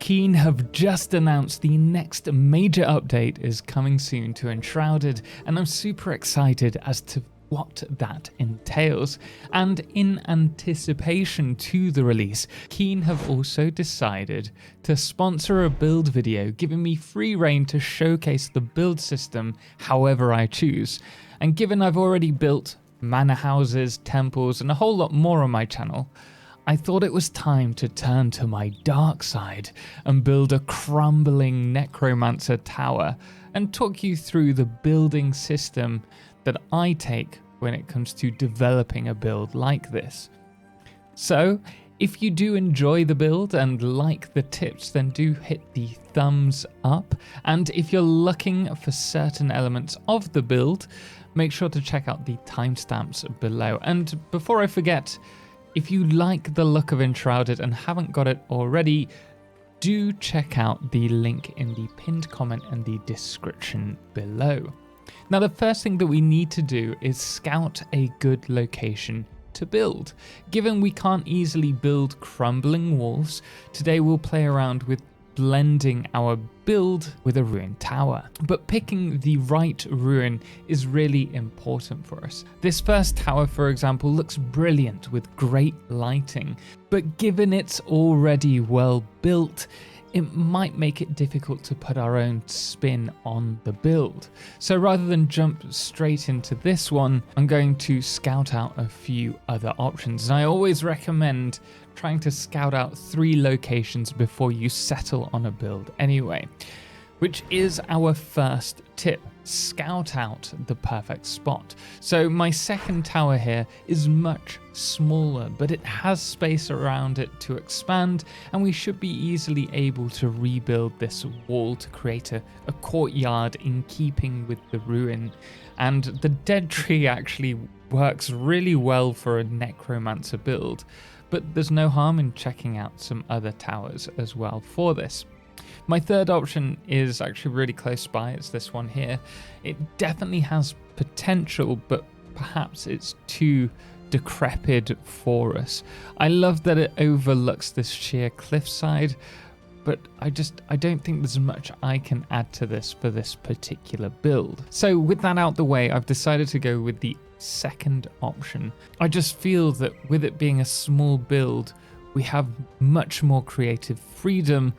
Keen have just announced the next major update is coming soon to Enshrouded, and I'm super excited as to what that entails. And in anticipation to the release, Keen have also decided to sponsor a build video, giving me free reign to showcase the build system however I choose. And given I've already built manor houses, temples, and a whole lot more on my channel, I thought it was time to turn to my dark side and build a crumbling Necromancer tower and talk you through the building system that I take when it comes to developing a build like this. So, if you do enjoy the build and like the tips, then do hit the thumbs up. And if you're looking for certain elements of the build, make sure to check out the timestamps below. And before I forget, if you like the look of Enshrouded and haven't got it already, do check out the link in the pinned comment and the description below. Now, the first thing that we need to do is scout a good location to build. Given we can't easily build crumbling walls, today we'll play around with blending our build with a ruined tower. But picking the right ruin is really important for us. This first tower, for example, looks brilliant with great lighting, but given it's already well built, it might make it difficult to put our own spin on the build. So rather than jump straight into this one, I'm going to scout out a few other options. And I always recommend trying to scout out 3 locations before you settle on a build anyway, which is our first tip. Scout out the perfect spot. So my second tower here is much smaller, but it has space around it to expand, and we should be easily able to rebuild this wall to create a courtyard in keeping with the ruin. And the dead tree actually works really well for a Necromancer build, but there's no harm in checking out some other towers as well for this. My third option is actually really close by. It's this one here. It definitely has potential, but perhaps it's too decrepit for us. I love that it overlooks this sheer cliffside, but I don't think there's much I can add to this for this particular build. So with that out the way, I've decided to go with the second option. I just feel that with it being a small build, we have much more creative freedom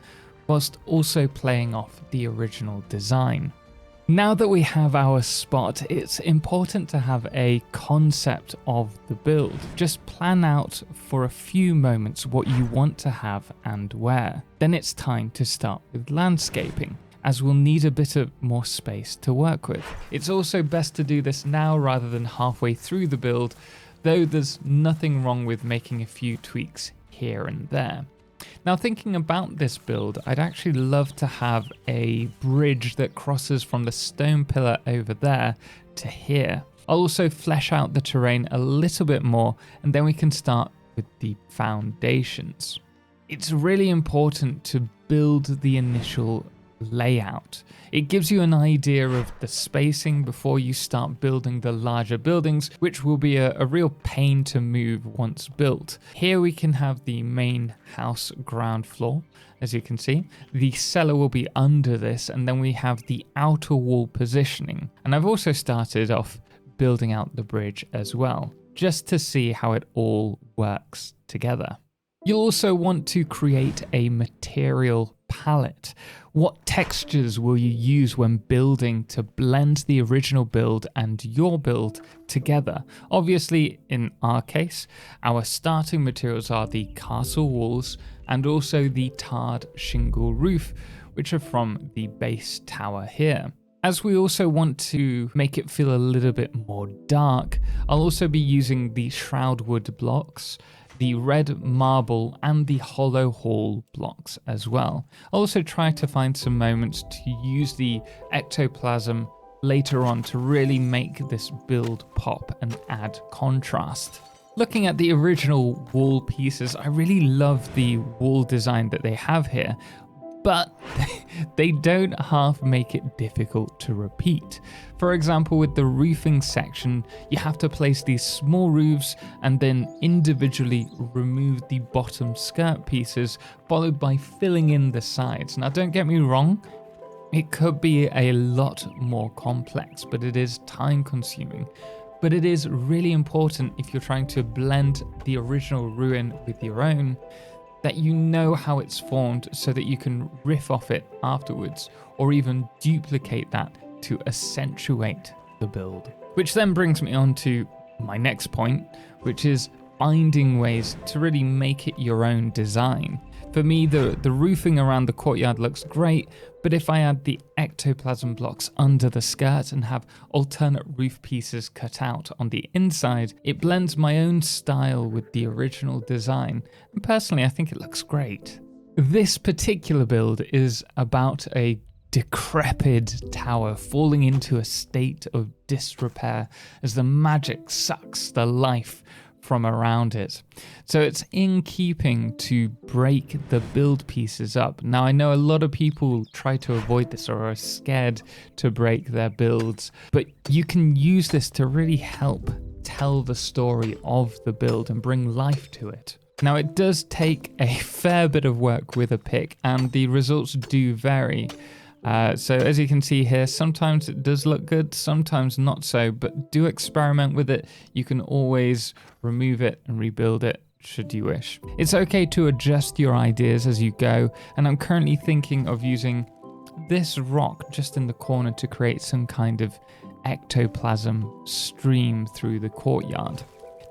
whilst also playing off the original design. Now that we have our spot, it's important to have a concept of the build. Just plan out for a few moments what you want to have and where. Then it's time to start with landscaping, as we'll need a bit of more space to work with. It's also best to do this now rather than halfway through the build, though there's nothing wrong with making a few tweaks here and there. Now, thinking about this build, I'd actually love to have a bridge that crosses from the stone pillar over there to here. I'll also flesh out the terrain a little bit more, and then we can start with the foundations. It's really important to build the initial layout. It gives you an idea of the spacing before you start building the larger buildings, which will be a real pain to move once built. Here we can have the main house ground floor, as you can see. The cellar will be under this, and then we have the outer wall positioning. And I've also started off building out the bridge as well, just to see how it all works together. You'll also want to create a material palette. What textures will you use when building to blend the original build and your build together? Obviously, in our case, our starting materials are the castle walls and also the tarred shingle roof, which are from the base tower here. As we also want to make it feel a little bit more dark, I'll also be using the shroudwood blocks, the red marble, and the hollow hall blocks as well. I'll also try to find some moments to use the ectoplasm later on to really make this build pop and add contrast. Looking at the original wall pieces, I really love the wall design that they have here, but they don't half make it difficult to repeat. For example, with the roofing section, you have to place these small roofs and then individually remove the bottom skirt pieces, followed by filling in the sides. Now, don't get me wrong, it could be a lot more complex, but it is time consuming. But it is really important if you're trying to blend the original ruin with your own, that you know how it's formed so that you can riff off it afterwards, or even duplicate that to accentuate the build. Which then brings me on to my next point, which is finding ways to really make it your own design. For me, the roofing around the courtyard looks great, but if I add the ectoplasm blocks under the skirt and have alternate roof pieces cut out on the inside, it blends my own style with the original design, and personally I think it looks great. This particular build is about a decrepit tower falling into a state of disrepair as the magic sucks the life from around it. So it's in keeping to break the build pieces up. Now, I know a lot of people try to avoid this or are scared to break their builds, but you can use this to really help tell the story of the build and bring life to it. Now, it does take a fair bit of work with a pick, and the results do vary. So as you can see here, sometimes it does look good, sometimes not so, but do experiment with it. You can always remove it and rebuild it should you wish. It's okay to adjust your ideas as you go, and I'm currently thinking of using this rock just in the corner to create some kind of ectoplasm stream through the courtyard.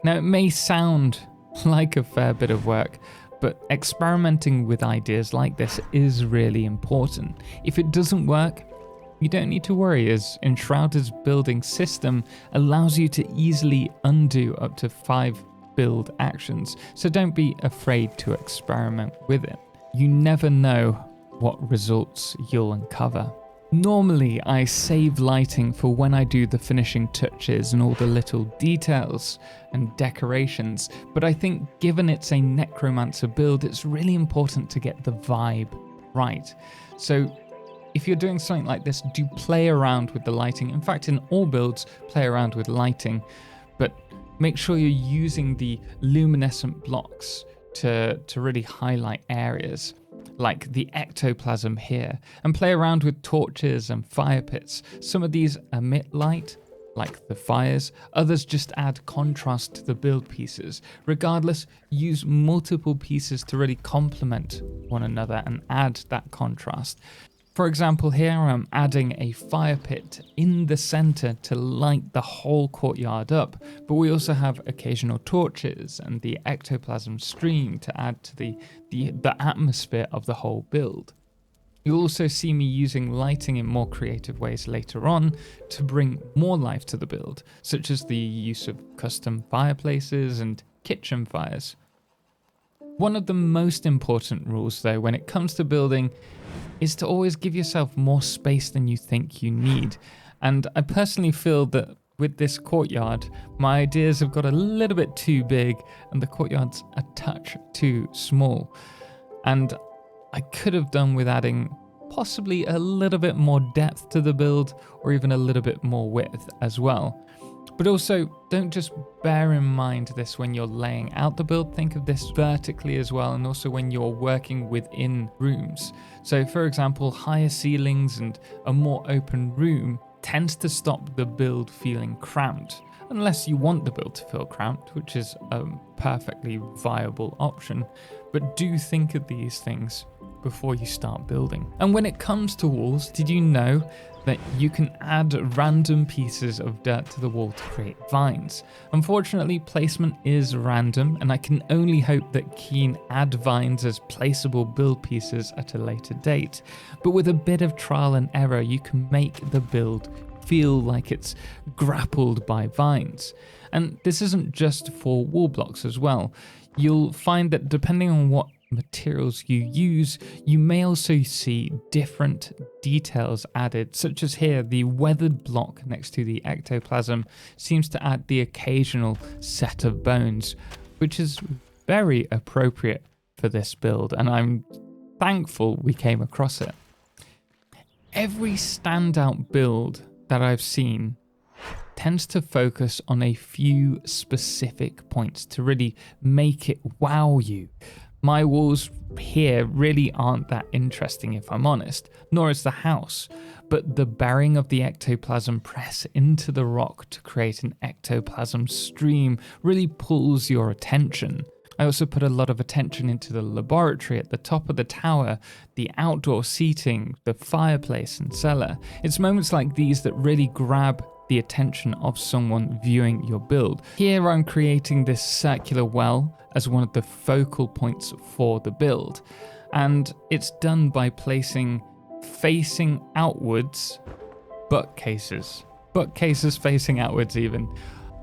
Now, it may sound like a fair bit of work, but experimenting with ideas like this is really important. If it doesn't work, you don't need to worry, as Enshrouded's building system allows you to easily undo up to 5 build actions, so don't be afraid to experiment with it. You never know what results you'll uncover. Normally, I save lighting for when I do the finishing touches and all the little details and decorations, but I think given it's a Necromancer build, it's really important to get the vibe right. So if you're doing something like this, do play around with the lighting. In fact, in all builds, play around with lighting, but make sure you're using the luminescent blocks to really highlight areas, like the ectoplasm here, and play around with torches and fire pits. Some of these emit light, like the fires, others just add contrast to the build pieces. Regardless, use multiple pieces to really complement one another and add that contrast. For example, here I'm adding a fire pit in the center to light the whole courtyard up, but we also have occasional torches and the ectoplasm stream to add to the atmosphere of the whole build. You'll also see me using lighting in more creative ways later on to bring more life to the build, such as the use of custom fireplaces and kitchen fires. One of the most important rules, though, when it comes to building is to always give yourself more space than you think you need. And I personally feel that with this courtyard, my ideas have got a little bit too big and the courtyard's a touch too small. And I could have done with adding possibly a little bit more depth to the build, or even a little bit more width as well. But also, don't just bear in mind this when you're laying out the build, think of this vertically as well, and also when you're working within rooms. So for example, higher ceilings and a more open room tends to stop the build feeling cramped, unless you want the build to feel cramped, which is a perfectly viable option. But do think of these things before you start building. And when it comes to walls, did you know that you can add random pieces of dirt to the wall to create vines? Unfortunately, placement is random, and I can only hope that Keen add vines as placeable build pieces at a later date. But with a bit of trial and error, you can make the build feel like it's grappled by vines. And this isn't just for wall blocks as well. You'll find that depending on what materials you use, you may also see different details added, such as here, the weathered block next to the ectoplasm seems to add the occasional set of bones, which is very appropriate for this build, and I'm thankful we came across it. Every standout build that I've seen tends to focus on a few specific points to really make it wow you. My walls here really aren't that interesting, if I'm honest, nor is the house, but the burying of the ectoplasm press into the rock to create an ectoplasm stream really pulls your attention. I also put a lot of attention into the laboratory at the top of the tower, the outdoor seating, the fireplace and cellar. It's moments like these that really grab the attention of someone viewing your build. Here I'm creating this circular well as one of the focal points for the build, and it's done by placing facing outwards bookcases facing outwards even.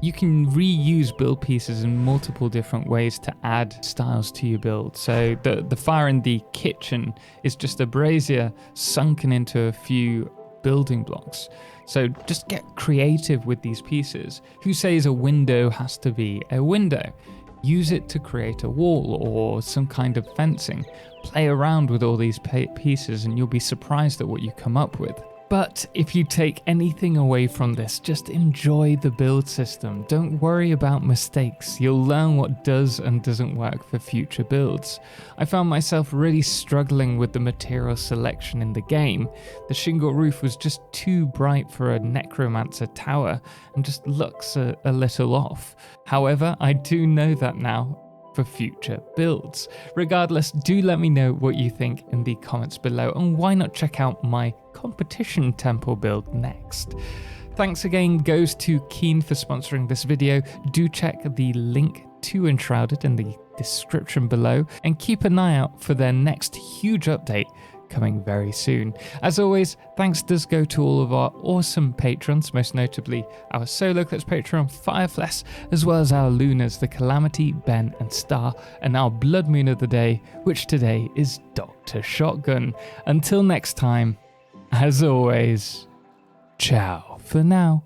You can reuse build pieces in multiple different ways to add styles to your build. So the fire in the kitchen is just a brazier sunken into a few building blocks. So just get creative with these pieces. Who says a window has to be a window? Use it to create a wall or some kind of fencing. Play around with all these pieces and you'll be surprised at what you come up with. But if you take anything away from this, just enjoy the build system. Don't worry about mistakes. You'll learn what does and doesn't work for future builds. I found myself really struggling with the material selection in the game. The shingle roof was just too bright for a Necromancer tower and just looks a little off. However, I do know that now for future builds. Regardless, do let me know what you think in the comments below, and why not check out my competition temple build next. Thanks again goes to Keen for sponsoring this video. Do check the link to Enshrouded in the description below, and keep an eye out for their next huge update coming very soon. As always, thanks does go to all of our awesome patrons, most notably our Solo Clips patron Firefless, as well as our Lunas, the Calamity, Ben and Star, and our Blood Moon of the day, which today is Dr. Shotgun. Until next time, as always, ciao for now.